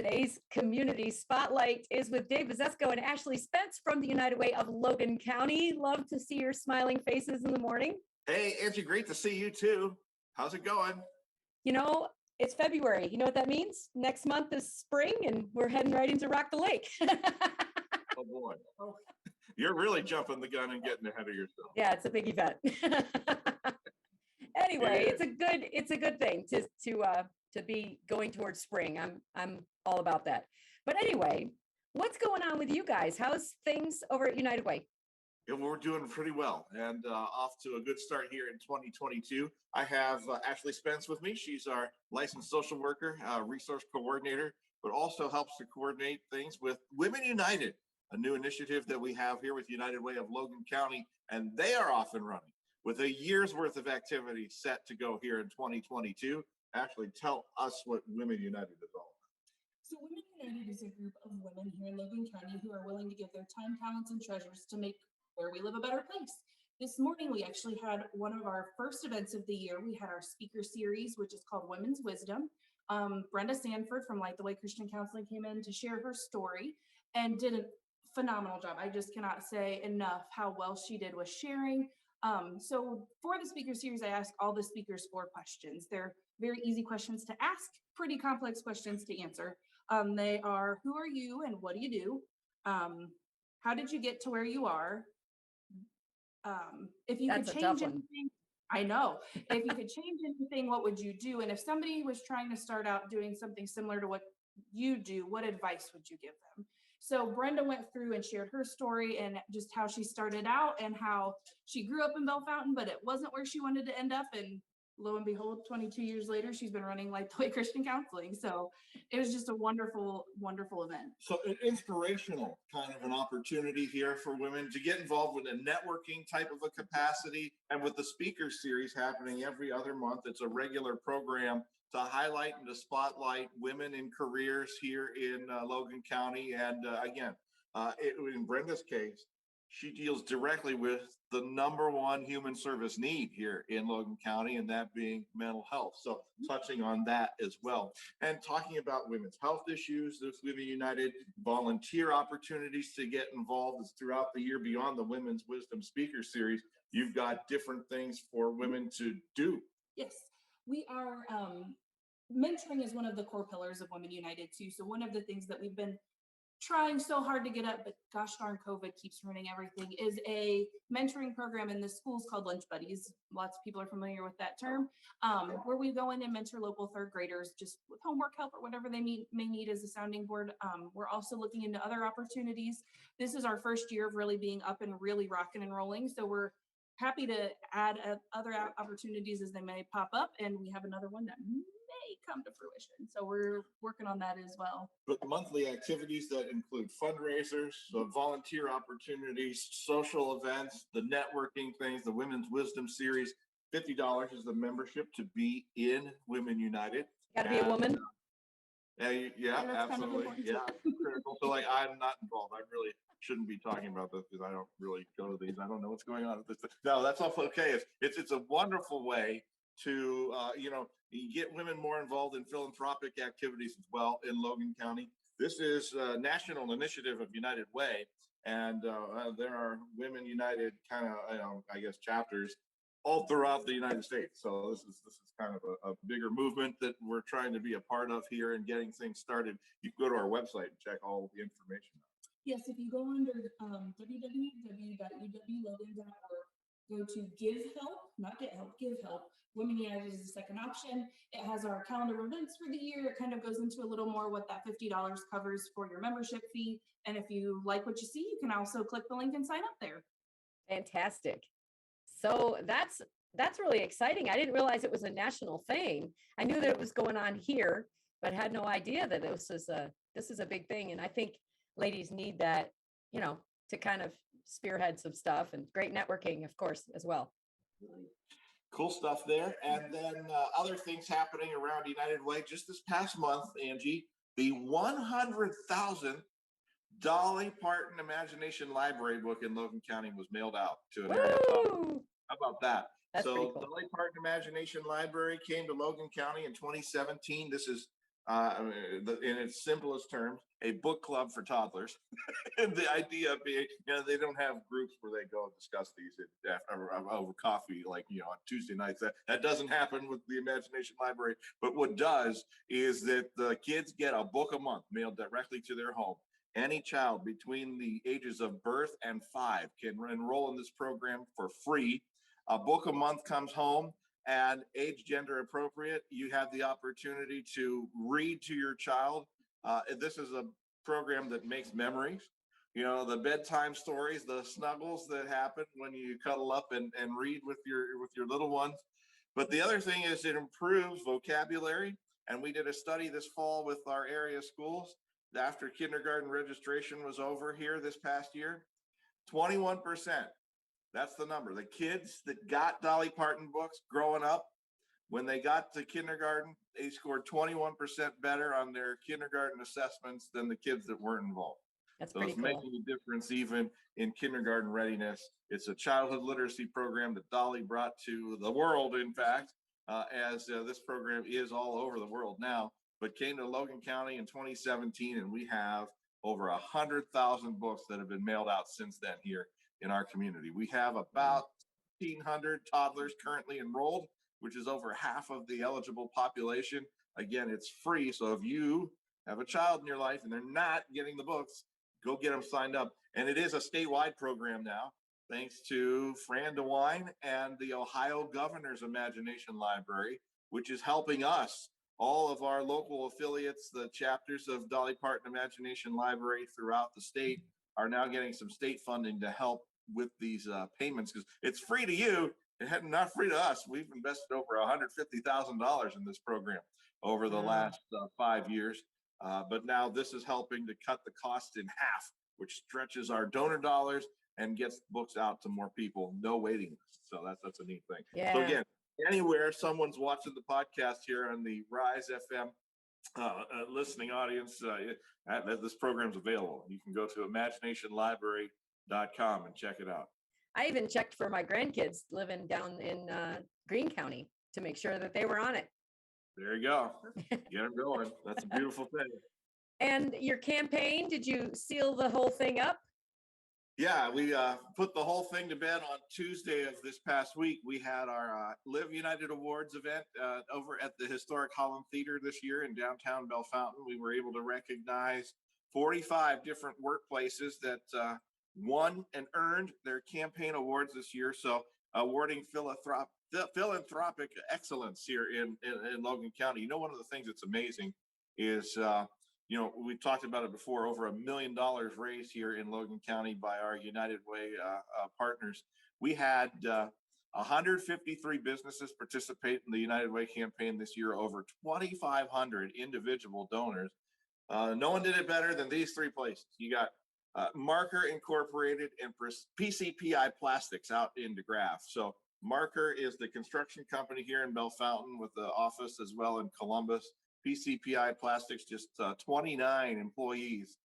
Today's community spotlight is with Dave Bezusko and Ashley Spence from the United Way of Logan County. Love to see your smiling faces in the morning. Hey, Angie, great to see you too. How's it going? You know, it's February. You know what that means? Next month is spring and we're heading right into Rock the Lake. Oh boy. Oh. You're really jumping the gun and getting ahead of yourself. Yeah, it's a big event. Anyway, it's a good thing to be going towards spring. I'm all about that. But anyway, what's going on with you guys? How's things over at United Way? Yeah, we're doing pretty well and off to a good start here in 2022. I have Ashley Spence with me. She's our licensed social worker, resource coordinator, but also helps to coordinate things with Women United, a new initiative that we have here with United Way of Logan County, and they are off and running with a year's worth of activity set to go here in 2022. Ashley, tell us what Women United is all about. So Women United is a group of women here in Logan County who are willing to give their time, talents, and treasures to make where we live a better place. This morning, we actually had one of our first events of the year. We had our speaker series, which is called Women's Wisdom. Brenda Sanford from Light the Way Christian Counseling came in to share her story and did a phenomenal job. I just cannot say enough how well she did with sharing. So for the speaker series, I asked all the speakers 4 questions. They're very easy questions to ask, pretty complex questions to answer. They are, who are you and what do you do? How did you get to where you are? If you could change anything, I know. If you could change anything, what would you do? And if somebody was trying to start out doing something similar to what you do, what advice would you give them? So Brenda went through and shared her story and just how she started out and how she grew up in Bellefontaine, but it wasn't where she wanted to end up. And lo and behold, 22 years later, she's been running Light the Way Christian Counseling. So it was just a wonderful, wonderful event. So an inspirational kind of an opportunity here for women to get involved with a networking type of a capacity. And with the speaker series happening every other month, it's a regular program to highlight and to spotlight women in careers here in Logan County. And again, in Brenda's case, she deals directly with the #1 human service need here in Logan County, and that being mental health. So touching on that as well. And talking about women's health issues, there's Women United volunteer opportunities to get involved throughout the year beyond the Women's Wisdom Speaker Series. You've got different things for women to do. Yes, we are, mentoring is one of the core pillars of Women United too. So one of the things that we've been trying so hard to get up, but gosh darn COVID keeps ruining everything, is a mentoring program in the schools called Lunch Buddies. Lots of people are familiar with that term, where we go in and mentor local 3rd graders just with homework help or whatever they may need as a sounding board. We're also looking into other opportunities. This is our first year of really being up and really rocking and rolling. So we're happy to add other opportunities as they may pop up. And we have another one that may come to fruition. So we're working on that as well. But monthly activities that include fundraisers, the volunteer opportunities, social events, the networking things, the Women's Wisdom Series. $50 is the membership to be in Women United. Got to be a woman. Yeah, absolutely. Kind of yeah, critical. So like, I'm not involved. I really shouldn't be talking about this because I don't really go to these. I don't know what's going on at this. No, that's all okay. It's a wonderful way to you get women more involved in philanthropic activities as well in Logan County. This is a national initiative of United Way, and there are Women United kind of I guess chapters all throughout the United States. So this is kind of a bigger movement that we're trying to be a part of here and getting things started. You can go to our website and check all the information out. Yes, if you go under www.uwlogan.org, go to Give Help, not Get Help, Give Help. Women United is the second option. It has our calendar of events for the year. It kind of goes into a little more what that $50 covers for your membership fee. And if you like what you see, you can also click the link and sign up there. Fantastic. So that's really exciting. I didn't realize it was a national thing. I knew that it was going on here, but had no idea that this is a big thing. And I think ladies need that, to kind of spearhead some stuff, and great networking, of course, as well. Cool stuff there. And then other things happening around United Way. Just this past month, Angie, the 100,000th Dolly Parton Imagination Library book in Logan County was mailed out to an area. How about that? That's so pretty cool. Dolly Parton Imagination Library came to Logan County in 2017. This is in its simplest terms, a book club for toddlers. And the idea being, they don't have groups where they go and discuss these over coffee, like, on Tuesday nights. That doesn't happen with the Imagination Library. But what does is that the kids get a book a month mailed directly to their home. Any child between the ages of birth and 5 can enroll in this program for free. A book a month comes home, and age, gender appropriate. You have the opportunity to read to your child. This is a program that makes memories. The bedtime stories, the snuggles that happen when you cuddle up and read with your little ones. But the other thing is it improves vocabulary. And we did a study this fall with our area schools after kindergarten registration was over here this past year. 21%. That's the number. The kids that got Dolly Parton books growing up, when they got to kindergarten, they scored 21% better on their kindergarten assessments than the kids that weren't involved. That's So pretty it's cool. making a difference even in kindergarten readiness. It's a childhood literacy program that Dolly brought to the world, in fact, as this program is all over the world now, but came to Logan County in 2017, and we have over 100,000 books that have been mailed out since then here in our community. We have about 1,500 toddlers currently enrolled, which is over half of the eligible population. Again, it's free. So if you have a child in your life and they're not getting the books, go get them signed up. And it is a statewide program now, thanks to Fran DeWine and the Ohio Governor's Imagination Library, which is helping us. All of our local affiliates, the chapters of Dolly Parton Imagination Library throughout the state, are now getting some state funding to help with these payments, because it's free to you. It's not free to us. We've invested over $150,000 in this program over the last 5 years. But now this is helping to cut the cost in half, which stretches our donor dollars and gets books out to more people. No waiting list. So that's a neat thing. Yeah. So again, anywhere someone's watching the podcast here on the Rise FM listening audience, this program's available. You can go to imaginationlibrary.com and check it out. I even checked for my grandkids living down in Greene County to make sure that they were on it. There you go. Get them going. That's a beautiful thing. And your campaign, did you seal the whole thing up? Yeah, we put the whole thing to bed on Tuesday of this past week. We had our Live United Awards event over at the historic Holland Theater this year in downtown Bellefontaine. We were able to recognize 45 different workplaces that won and earned their campaign awards this year. So awarding philanthropic excellence here in Logan County. One of the things that's amazing is we talked about it before, over $1 million raised here in Logan County by our United Way partners. We had 153 businesses participate in the United Way campaign this year, over 2,500 individual donors. No one did it better than these three places. You got Marker Incorporated and PCPI Plastics out in DeGraff. So Marker is the construction company here in Bellefontaine with the office as well in Columbus. PCPI Plastics, just 29 employees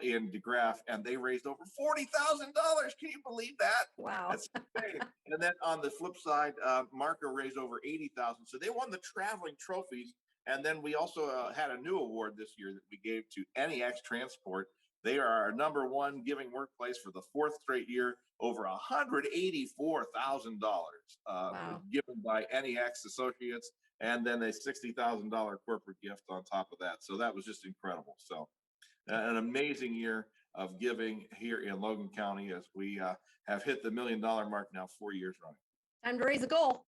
in DeGraff, and they raised over $40,000. Can you believe that? Wow. That's insane. And then on the flip side, Marker raised over $80,000. So they won the traveling trophies. And then we also had a new award this year that we gave to NEX Transport. They are our #1 giving workplace for the 4th straight year, over $184,000 given by NEX Associates, and then a $60,000 corporate gift on top of that. So that was just incredible. So an amazing year of giving here in Logan County, as we have hit the $1 million mark now 4 years running. Time to raise a goal.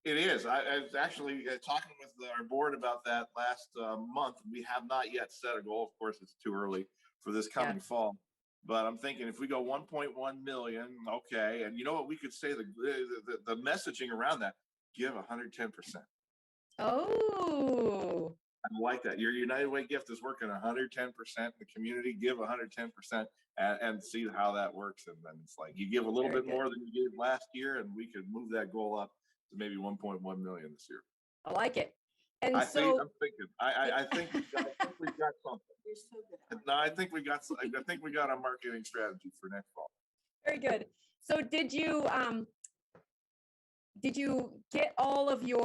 It is. I was actually talking with our board about that last month. We have not yet set a goal. Of course, it's too early for this coming fall. But I'm thinking if we go 1.1 million, okay. And you know what? We could say the messaging around that, give 110%. Oh. I like that. Your United Way gift is working 110%. The community, give 110% and see how that works. And then it's like you give a little bit more than you gave last year, and we could move that goal up to maybe 1.1 million this year. I like it. And I so think we've got something. You're so good. No, I think we got a marketing strategy for next fall. very good. So did you did you get all of you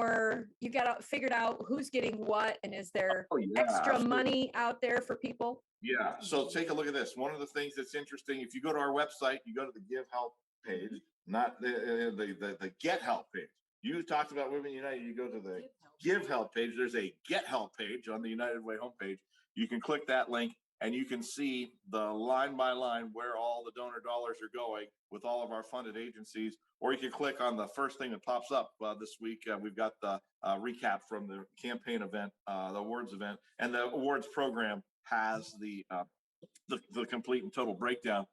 got figured out who's getting what, and is there Oh, yeah. extra absolutely. money out there for people? Yeah, so take a look at this. One of the things that's interesting, if you go to our website, you go to the Give Help page, not the Get Help page. You talked about Women United, you go to the Give Help page. There's a Get Help page on the United Way homepage. You can click that link and you can see the line by line where all the donor dollars are going with all of our funded agencies. Or you can click on the first thing that pops up this week. We've got the recap from the campaign event, the awards event, and the awards program has the complete and total breakdown.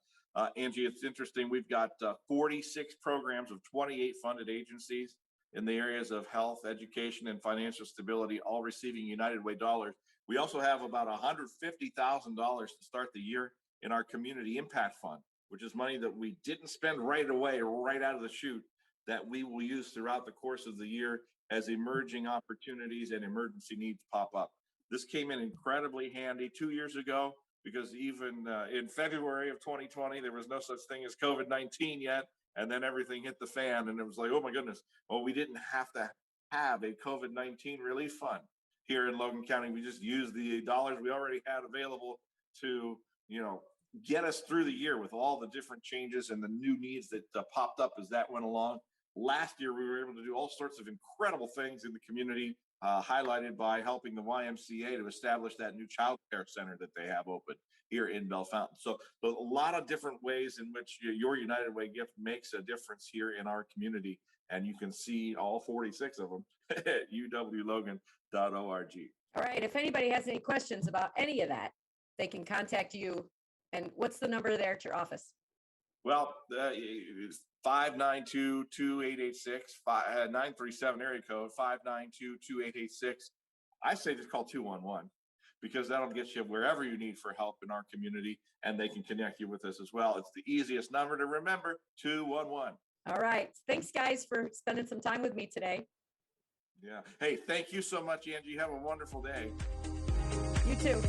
Angie, it's interesting. We've got 46 programs of 28 funded agencies in the areas of health, education, and financial stability, all receiving United Way dollars. We also have about $150,000 to start the year in our community impact fund, which is money that we didn't spend right away, right out of the chute, that we will use throughout the course of the year as emerging opportunities and emergency needs pop up. This came in incredibly handy 2 years ago, because even in February of 2020, there was no such thing as COVID-19 yet. And then everything hit the fan and it was like, oh my goodness. Well, we didn't have to have a COVID-19 relief fund here in Logan County. We just used the dollars we already had available to, get us through the year with all the different changes and the new needs that popped up as that went along. Last year, we were able to do all sorts of incredible things in the community, highlighted by helping the YMCA to establish that new child care center that they have open here in Bellefontaine. So a lot of different ways in which your United Way gift makes a difference here in our community. And you can see all 46 of them at uwlogan.org. All right. If anybody has any questions about any of that, they can contact you. And what's the number there at your office? Well, it's 592-2886, 937 area code, 592-2886. I say just call 211 because that'll get you wherever you need for help in our community, and they can connect you with us as well. It's the easiest number to remember, 211. All right. Thanks, guys, for spending some time with me today. Yeah. Hey, thank you so much, Angie. Have a wonderful day. You too.